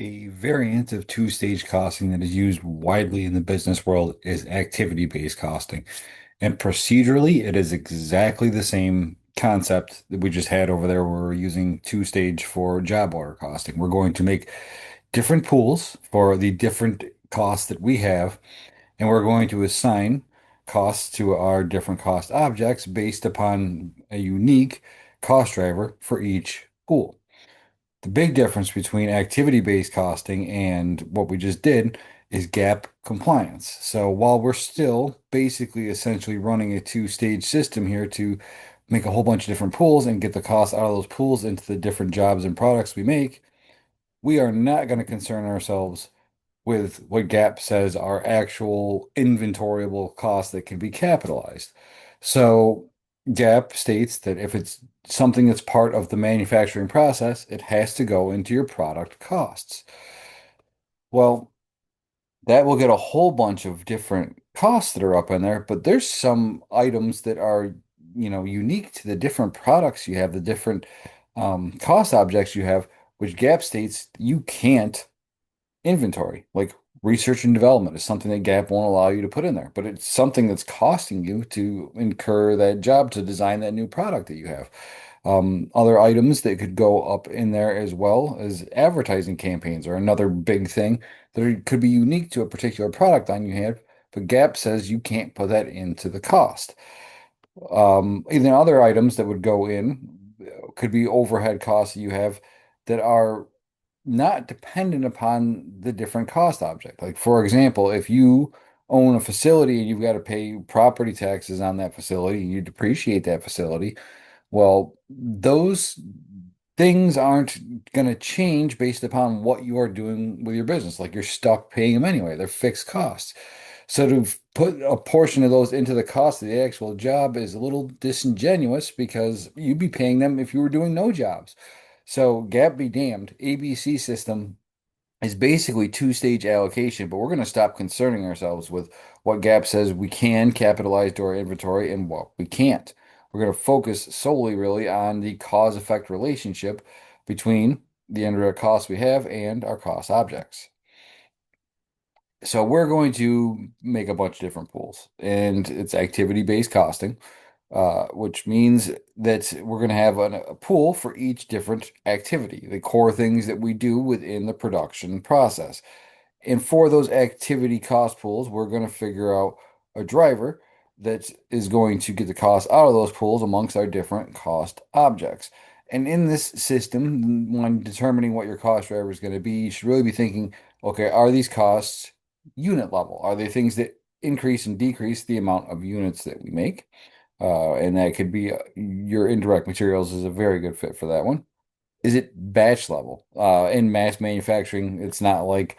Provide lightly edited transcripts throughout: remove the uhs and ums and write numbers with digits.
A variant of two-stage costing that is used widely in the business world is activity-based costing. And procedurally, it is exactly the same concept that we just had over there where we're using two-stage for job order costing. We're going to make different pools for the different costs that we have, and we're going to assign costs to our different cost objects based upon a unique cost driver for each pool. The big difference between activity-based costing and what we just did is gap compliance. So while we're still basically essentially running a two-stage system here to make a whole bunch of different pools and get the cost out of those pools into the different jobs and products we make, we are not going to concern ourselves with what Gap says are actual inventoriable costs that can be capitalized. So Gap states that if it's something that's part of the manufacturing process, it has to go into your product costs. Well, that will get a whole bunch of different costs that are up in there, but there's some items that are, unique to the different products you have, the different cost objects you have, which Gap states you can't inventory. Like research and development is something that Gap won't allow you to put in there, but it's something that's costing you to incur that job to design that new product that you have. Other items that could go up in there as well as advertising campaigns are another big thing could be unique to a particular product line you have, but Gap says you can't put that into the cost. Even other items that would go in could be overhead costs that you have that are not dependent upon the different cost object. Like, for example, if you own a facility and you've got to pay property taxes on that facility and you depreciate that facility, well, those things aren't going to change based upon what you are doing with your business. Like, you're stuck paying them anyway, they're fixed costs. So to put a portion of those into the cost of the actual job is a little disingenuous because you'd be paying them if you were doing no jobs. So gap be damned, ABC system is basically two-stage allocation, but we're going to stop concerning ourselves with what Gap says we can capitalize to our inventory and what we can't. We're going to focus solely really on the cause-effect relationship between the indirect costs we have and our cost objects. So we're going to make a bunch of different pools, and it's activity-based costing, which means that we're going to have a pool for each different activity, the core things that we do within the production process. And for those activity cost pools, we're going to figure out a driver that is going to get the cost out of those pools amongst our different cost objects. And in this system, when determining what your cost driver is going to be, you should really be thinking, okay, are these costs unit level? Are they things that increase and decrease the amount of units that we make? And that could be your indirect materials is a very good fit for that one. Is it batch level? In mass manufacturing, it's not like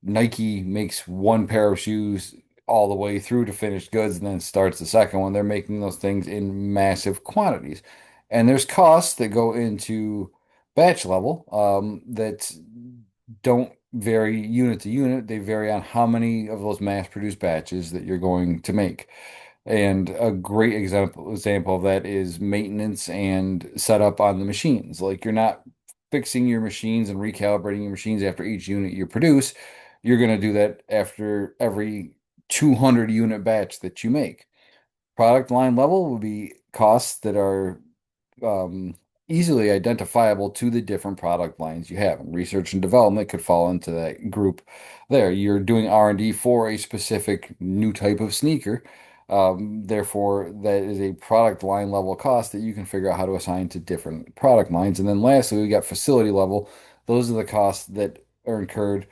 Nike makes one pair of shoes all the way through to finished goods and then starts the second one. They're making those things in massive quantities. And there's costs that go into batch level that don't vary unit to unit. They vary on how many of those mass-produced batches that you're going to make. And a great example of that is maintenance and setup on the machines. Like you're not fixing your machines and recalibrating your machines after each unit you produce. You're going to do that after every 200 unit batch that you make. Product line level will be costs that are um, easily identifiable to the different product lines you have. And research and development could fall into that group there. You're doing R&D for a specific new type of sneaker. Therefore, that is a product line level cost that you can figure out how to assign to different product lines. And then lastly, we got facility level. Those are the costs that are incurred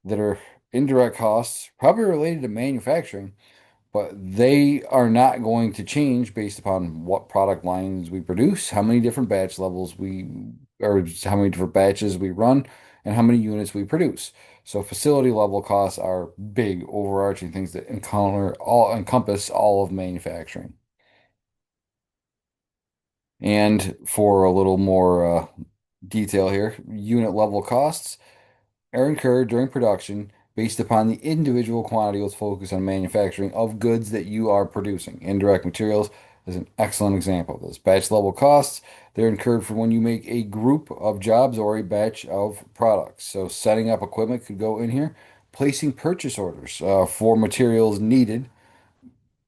that are indirect costs, probably related to manufacturing, but they are not going to change based upon what product lines we produce, how many different batch levels or how many different batches we run, and how many units we produce. So facility level costs are big overarching things that encompass all of manufacturing. And for a little more detail here, unit level costs are incurred during production based upon the individual quantity with focus on manufacturing of goods that you are producing. Indirect materials is an excellent example of this. Batch level costs, they're incurred for when you make a group of jobs or a batch of products. So setting up equipment could go in here. Placing purchase orders for materials needed,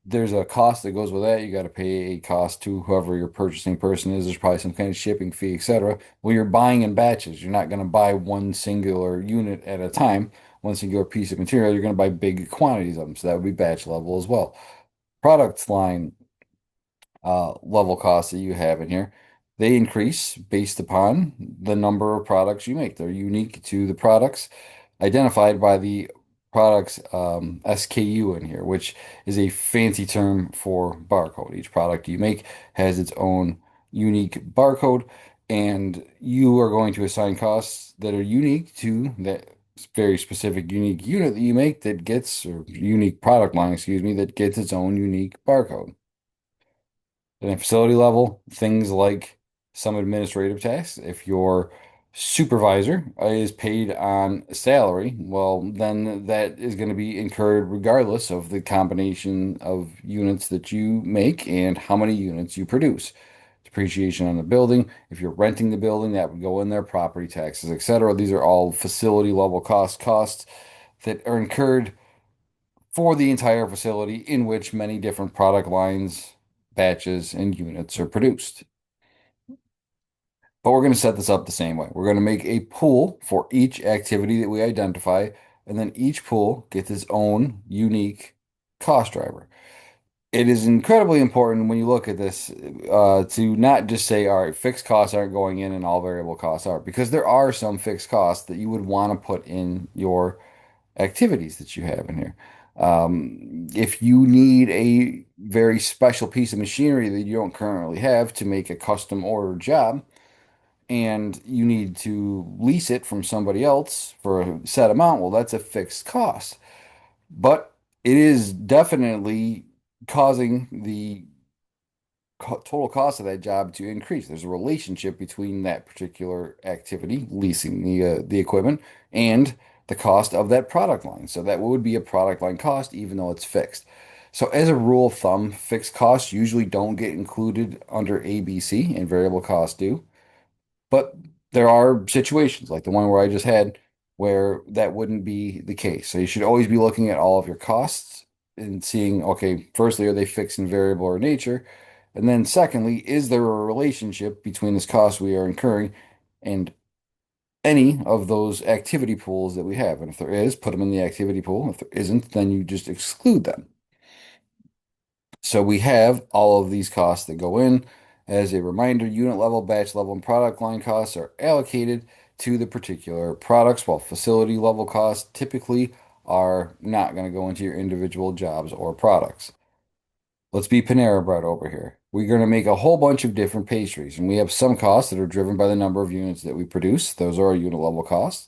there's a cost that goes with that. You got to pay a cost to whoever your purchasing person is. There's probably some kind of shipping fee, etc. Well, you're buying in batches. You're not going to buy one singular unit at a time, one singular piece of material. You're going to buy big quantities of them. So that would be batch level as well. Product line level costs that you have in here, they increase based upon the number of products you make. They're unique to the products identified by the product's SKU in here, which is a fancy term for barcode. Each product you make has its own unique barcode, and you are going to assign costs that are unique to that very specific unique unit that you make that gets, or unique product line, excuse me, that gets its own unique barcode. And at facility level, things like some administrative tasks. If your supervisor is paid on salary, well, then that is going to be incurred regardless of the combination of units that you make and how many units you produce. Depreciation on the building. If you're renting the building, that would go in there, property taxes, etc. These are all facility level costs that are incurred for the entire facility in which many different product lines, batches, and units are produced. But we're going to set this up the same way. We're going to make a pool for each activity that we identify, and then each pool gets its own unique cost driver. It is incredibly important when you look at this to not just say, all right, fixed costs aren't going in and all variable costs are, because there are some fixed costs that you would want to put in your activities that you have in here. If you need a very special piece of machinery that you don't currently have to make a custom order job, and you need to lease it from somebody else for a set amount, well, that's a fixed cost. But it is definitely causing the total cost of that job to increase. There's a relationship between that particular activity, leasing the equipment, and the cost of that product line. So that would be a product line cost, even though it's fixed. So as a rule of thumb, fixed costs usually don't get included under ABC, and variable costs do. But there are situations like the one where I just had where that wouldn't be the case. So you should always be looking at all of your costs and seeing, okay, firstly, are they fixed and variable or nature? And then secondly, is there a relationship between this cost we are incurring and any of those activity pools that we have? And if there is, put them in the activity pool. If there isn't, then you just exclude them. So we have all of these costs that go in. As a reminder, unit level, batch level, and product line costs are allocated to the particular products, while facility level costs typically are not going to go into your individual jobs or products. Let's be Panera Bread over here. We're going to make a whole bunch of different pastries, and we have some costs that are driven by the number of units that we produce. Those are our unit level costs.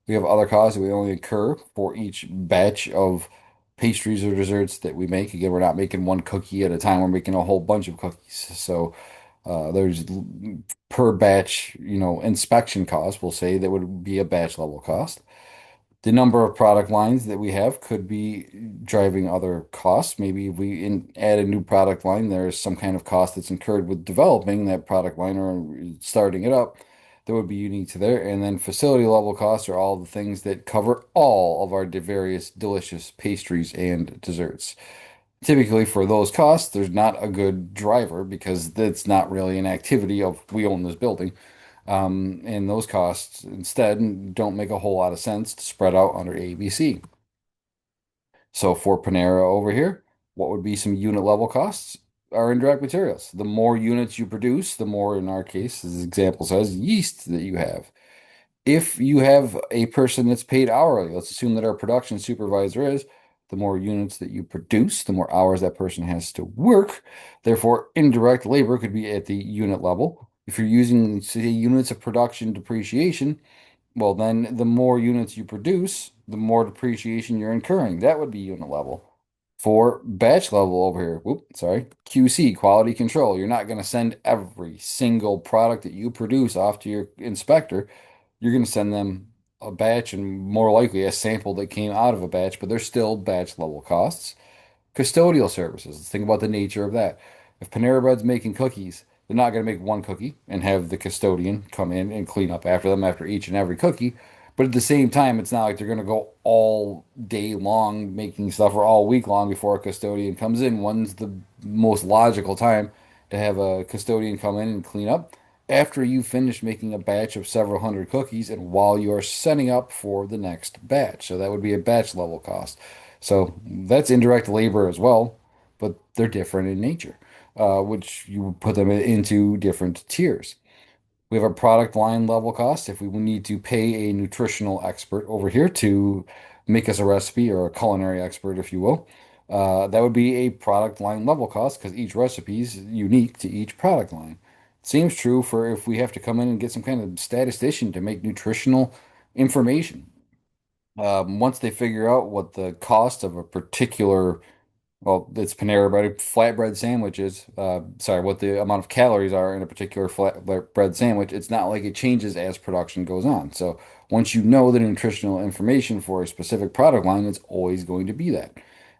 We have other costs that we only incur for each batch of pastries or desserts that we make. Again, we're not making one cookie at a time. We're making a whole bunch of cookies. So there's per batch, inspection cost, we'll say that would be a batch level cost. The number of product lines that we have could be driving other costs. Maybe if we add a new product line, there's some kind of cost that's incurred with developing that product line or starting it up that would be unique to there. And then facility level costs are all the things that cover all of our various delicious pastries and desserts. Typically, for those costs, there's not a good driver because that's not really an activity of we own this building. And those costs instead don't make a whole lot of sense to spread out under ABC. So for Panera over here, what would be some unit level costs? Are indirect materials. The more units you produce, the more, in our case, as the example says, yeast that you have. If you have a person that's paid hourly, let's assume that our production supervisor is, the more units that you produce, the more hours that person has to work. Therefore, indirect labor could be at the unit level. If you're using, say, units of production depreciation, well, then the more units you produce, the more depreciation you're incurring. That would be unit level. For batch level over here, whoop, sorry, QC, quality control. You're not going to send every single product that you produce off to your inspector. You're going to send them a batch and more likely a sample that came out of a batch, but they're still batch level costs. Custodial services. Let's think about the nature of that. If Panera Bread's making cookies, they're not going to make one cookie and have the custodian come in and clean up after them after each and every cookie. But at the same time, it's not like they're going to go all day long making stuff or all week long before a custodian comes in. When's the most logical time to have a custodian come in and clean up? After you finish making a batch of several hundred cookies and while you are setting up for the next batch. So that would be a batch level cost. So that's indirect labor as well, but they're different in nature, which you would put them into different tiers. We have a product line level cost. If we need to pay a nutritional expert over here to make us a recipe or a culinary expert, if you will, that would be a product line level cost because each recipe is unique to each product line. Seems true for if we have to come in and get some kind of statistician to make nutritional information. Once they figure out what the cost of a particular well, it's Panera Bread, flatbread sandwiches. Sorry, what the amount of calories are in a particular flatbread sandwich. It's not like it changes as production goes on. So once you know the nutritional information for a specific product line, it's always going to be that.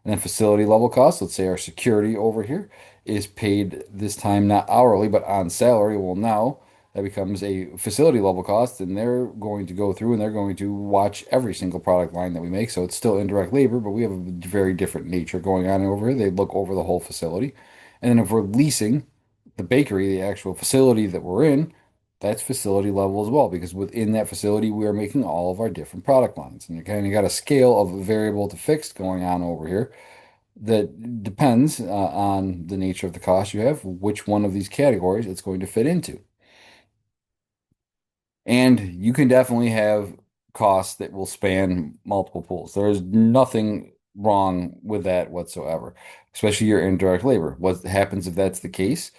And then facility level costs, let's say our security over here is paid this time not hourly, but on salary. Well, now that becomes a facility level cost, and they're going to go through and they're going to watch every single product line that we make. So it's still indirect labor, but we have a very different nature going on over here. They look over the whole facility. And then if we're leasing the bakery, the actual facility that we're in, that's facility level as well, because within that facility, we are making all of our different product lines. And you kind of got a scale of variable to fixed going on over here that depends on the nature of the cost you have, which one of these categories it's going to fit into. And you can definitely have costs that will span multiple pools. There is nothing wrong with that whatsoever, especially your indirect labor. What happens if that's the case?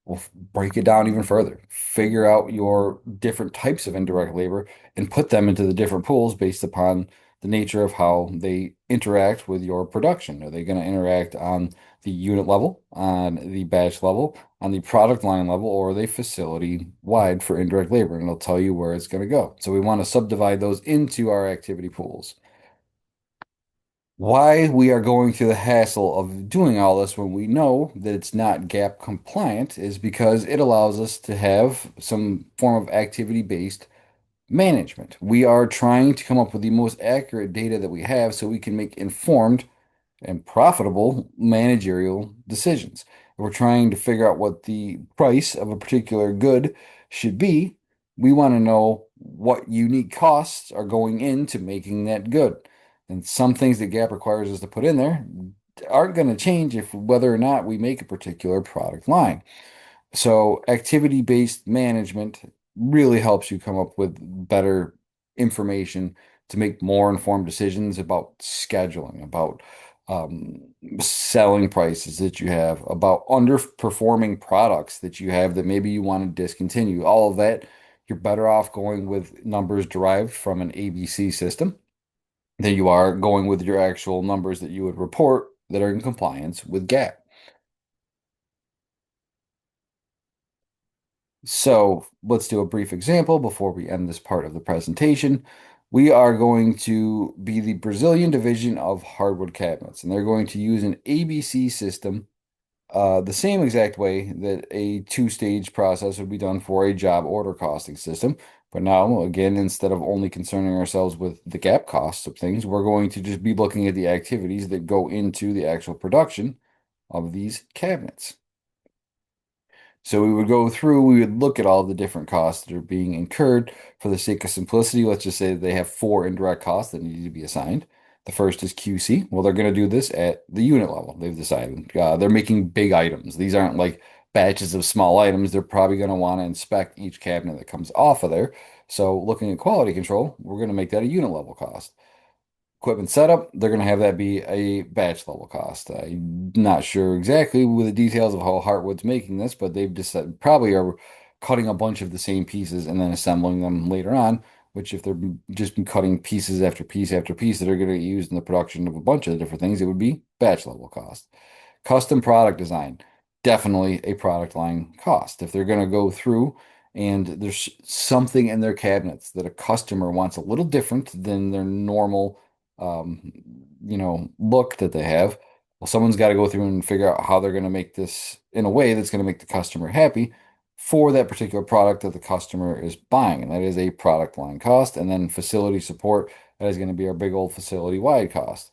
Well, break it down even further. Figure out your different types of indirect labor and put them into the different pools based upon the nature of how they interact with your production. Are they going to interact on the unit level, on the batch level, on the product line level, or are they facility wide for indirect labor? And it'll tell you where it's going to go. So we want to subdivide those into our activity pools. Why we are going through the hassle of doing all this when we know that it's not GAP compliant is because it allows us to have some form of activity-based management. We are trying to come up with the most accurate data that we have so we can make informed and profitable managerial decisions. If we're trying to figure out what the price of a particular good should be, we want to know what unique costs are going into making that good. And some things that GAP requires us to put in there aren't going to change if whether or not we make a particular product line. So activity-based management really helps you come up with better information to make more informed decisions about scheduling, about selling prices that you have, about underperforming products that you have that maybe you want to discontinue. All of that, you're better off going with numbers derived from an ABC system than you are going with your actual numbers that you would report that are in compliance with GAAP. So let's do a brief example before we end this part of the presentation. We are going to be the Brazilian division of hardwood cabinets, and they're going to use an ABC system, the same exact way that a two-stage process would be done for a job order costing system. But now, again, instead of only concerning ourselves with the gap costs of things, we're going to just be looking at the activities that go into the actual production of these cabinets. So we would go through, we would look at all the different costs that are being incurred. For the sake of simplicity, let's just say that they have four indirect costs that need to be assigned. The first is QC. Well, they're going to do this at the unit level. They've decided. They're making big items. These aren't like batches of small items. They're probably going to want to inspect each cabinet that comes off of there. So looking at quality control, we're going to make that a unit level cost. Equipment setup, they're going to have that be a batch level cost. I'm not sure exactly with the details of how Heartwood's making this, but they've decided probably are cutting a bunch of the same pieces and then assembling them later on, which if they're just cutting pieces after piece after piece that are going to get used in the production of a bunch of different things, it would be batch level cost. Custom product design, definitely a product line cost. If they're going to go through and there's something in their cabinets that a customer wants a little different than their normal look that they have, Well, someone's got to go through and figure out how they're going to make this in a way that's going to make the customer happy for that particular product that the customer is buying. And that is a product line cost. And then facility support, that is going to be our big old facility wide cost.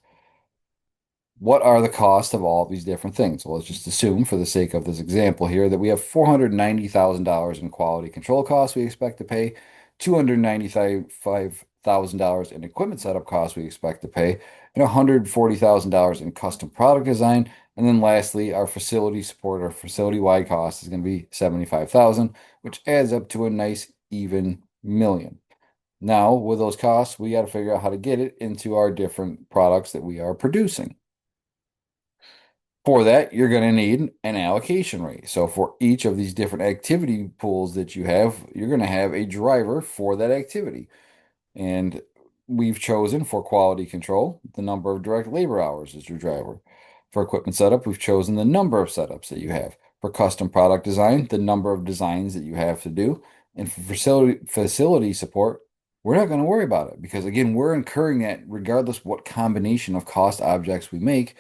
What are the costs of all of these different things? Well, let's just assume, for the sake of this example here, that we have $490,000 in quality control costs we expect to pay, $295,000 in equipment setup costs we expect to pay, and $140,000 in custom product design. And then lastly, our facility support or facility-wide cost is going to be $75,000, which adds up to a nice even million. Now, with those costs, we got to figure out how to get it into our different products that we are producing. For that, you're going to need an allocation rate. So for each of these different activity pools that you have, you're going to have a driver for that activity. And we've chosen for quality control, the number of direct labor hours is your driver. For equipment setup, we've chosen the number of setups that you have. For custom product design, the number of designs that you have to do. And for facility support, we're not going to worry about it because again, we're incurring that regardless what combination of cost objects we make.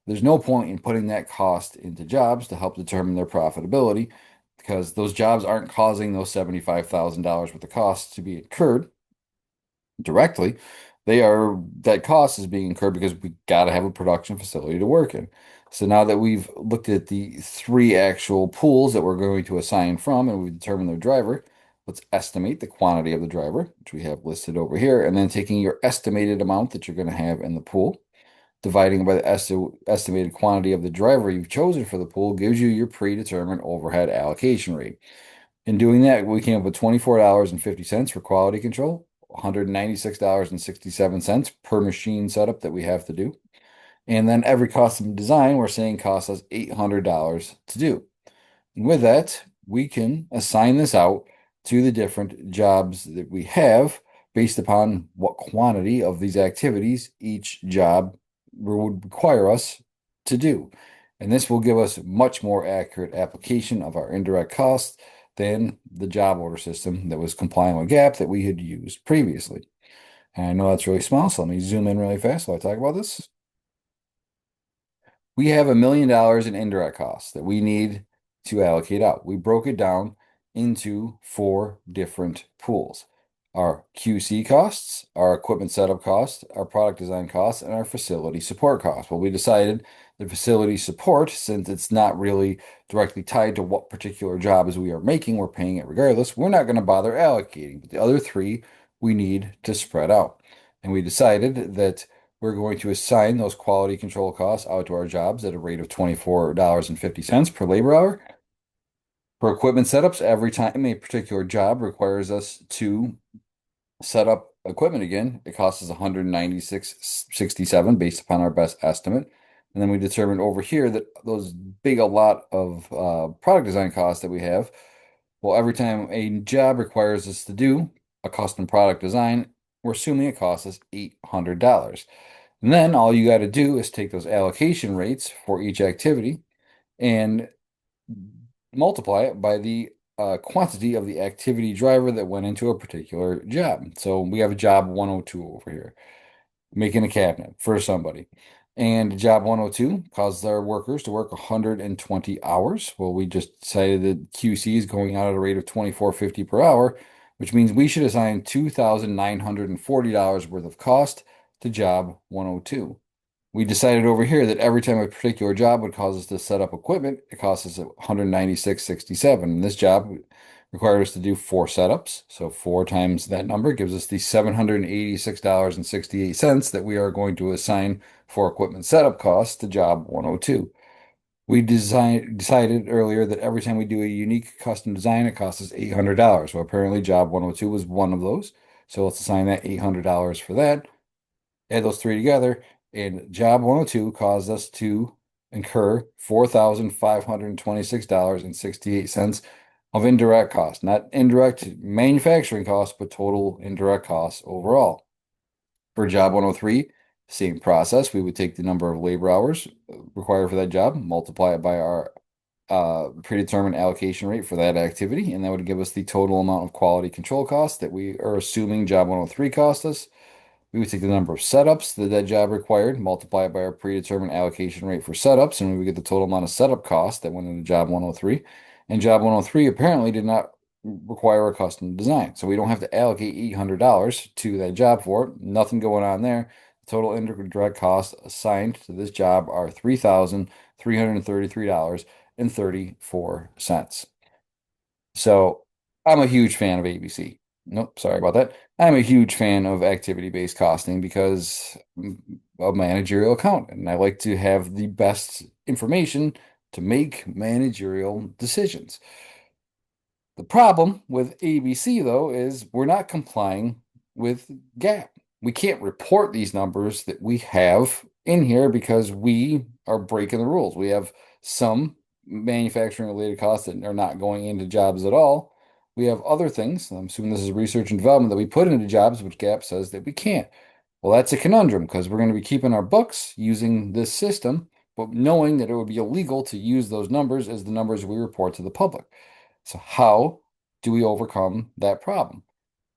There's no point in putting that cost into jobs to help determine their profitability because those jobs aren't causing those $75,000 worth of costs to be incurred directly. That cost is being incurred because we got to have a production facility to work in. So now that we've looked at the three actual pools that we're going to assign from and we've determined their driver, let's estimate the quantity of the driver, which we have listed over here, and then taking your estimated amount that you're going to have in the pool, dividing by the estimated quantity of the driver you've chosen for the pool gives you your predetermined overhead allocation rate. In doing that, we came up with $24.50 for quality control, $196.67 per machine setup that we have to do. And then every custom design we're saying costs us $800 to do. And with that, we can assign this out to the different jobs that we have based upon what quantity of these activities each job would require us to do. And this will give us much more accurate application of our indirect costs than the job order system that was complying with GAP that we had used previously. And I know that's really small, so let me zoom in really fast while I talk about this. We have $1 million in indirect costs that we need to allocate out. We broke it down into four different pools. Our QC costs, our equipment setup costs, our product design costs, and our facility support costs. Well, we decided the facility support, since it's not really directly tied to what particular jobs we are making, we're paying it regardless, we're not going to bother allocating. But the other three we need to spread out. And we decided that we're going to assign those quality control costs out to our jobs at a rate of $24.50 per labor hour. For equipment setups, every time a particular job requires us to set up equipment again, it costs us $196.67 based upon our best estimate. And then we determined over here that those big a lot of product design costs that we have, well, every time a job requires us to do a custom product design, we're assuming it costs us $800. And then all you got to do is take those allocation rates for each activity and multiply it by the quantity of the activity driver that went into a particular job. So we have a job 102 over here, making a cabinet for somebody. And job 102 causes our workers to work 120 hours. Well, we just decided that QC is going out at a rate of 24.50 per hour, which means we should assign $2,940 worth of cost to job 102. We decided over here that every time a particular job would cause us to set up equipment, it costs us $196.67. And this job required us to do four setups. So four times that number gives us the $786.68 that we are going to assign for equipment setup costs to job 102. We decided earlier that every time we do a unique custom design, it costs us $800. So apparently job 102 was one of those. So let's assign that $800 for that. Add those three together, and job 102 caused us to incur $4,526.68 of indirect costs, not indirect manufacturing costs, but total indirect costs overall. For job 103, same process. We would take the number of labor hours required for that job, multiply it by our predetermined allocation rate for that activity, and that would give us the total amount of quality control costs that we are assuming job 103 cost us. We would take the number of setups that that job required, multiply it by our predetermined allocation rate for setups, and we would get the total amount of setup cost that went into job 103. And job 103 apparently did not require a custom design. So we don't have to allocate $800 to that job for it. Nothing going on there. The total indirect costs assigned to this job are $3,333.34. So I'm a huge fan of ABC. Nope, sorry about that. I'm a huge fan of activity-based costing because I'm a managerial accountant, and I like to have the best information to make managerial decisions. The problem with ABC, though, is we're not complying with GAAP. We can't report these numbers that we have in here because we are breaking the rules. We have some manufacturing related costs that are not going into jobs at all. We have other things, I'm assuming this is research and development, that we put into jobs, which GAAP says that we can't. Well, that's a conundrum because we're going to be keeping our books using this system, but knowing that it would be illegal to use those numbers as the numbers we report to the public. So how do we overcome that problem?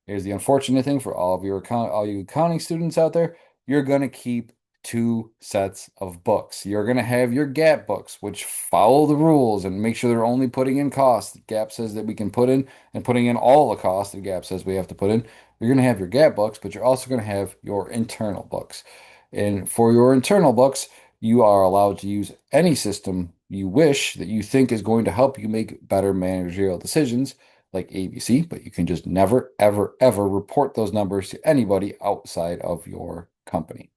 Here's the unfortunate thing for all you accounting students out there. You're going to keep two sets of books. You're going to have your GAAP books, which follow the rules and make sure they're only putting in costs that GAAP says that we can put in and putting in all the costs that GAAP says we have to put in. You're going to have your GAAP books, but you're also going to have your internal books. And for your internal books, you are allowed to use any system you wish that you think is going to help you make better managerial decisions like ABC, but you can just never, ever, ever report those numbers to anybody outside of your company.